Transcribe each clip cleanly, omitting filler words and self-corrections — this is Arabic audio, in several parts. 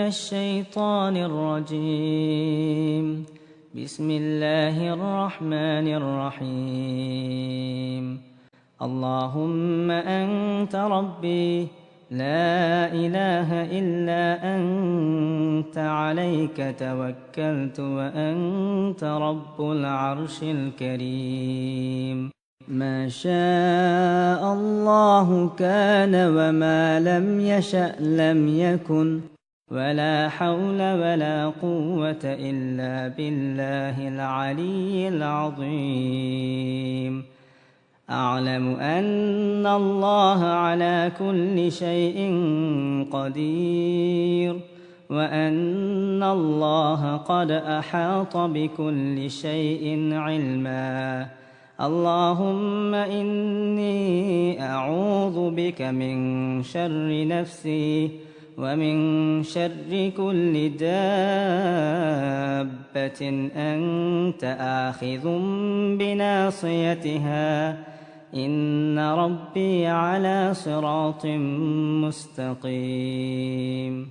الشيطان الرجيم. بسم الله الرحمن الرحيم. اللهم أنت ربي لا إله إلا أنت، عليك توكلت وأنت رب العرش الكريم. ما شاء الله كان وما لم يشأ لم يكن، ولا حول ولا قوة إلا بالله العلي العظيم. أعلم أن الله على كل شيء قدير، وأن الله قد أحاط بكل شيء علما. اللهم إني أعوذ بك من شر نفسي ومن شر كل دابة أنت آخذ بناصيتها، إن ربي على صراط مستقيم.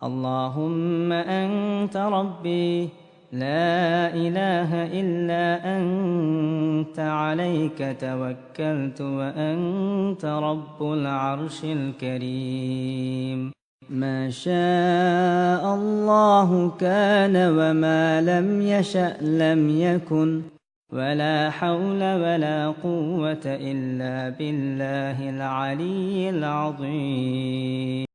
اللهم أنت ربي لا إله إلا أنت، عليك توكلت وأنت رب العرش الكريم. ما شاء الله كان وما لم يشأ لم يكن، ولا حول ولا قوة إلا بالله العلي العظيم.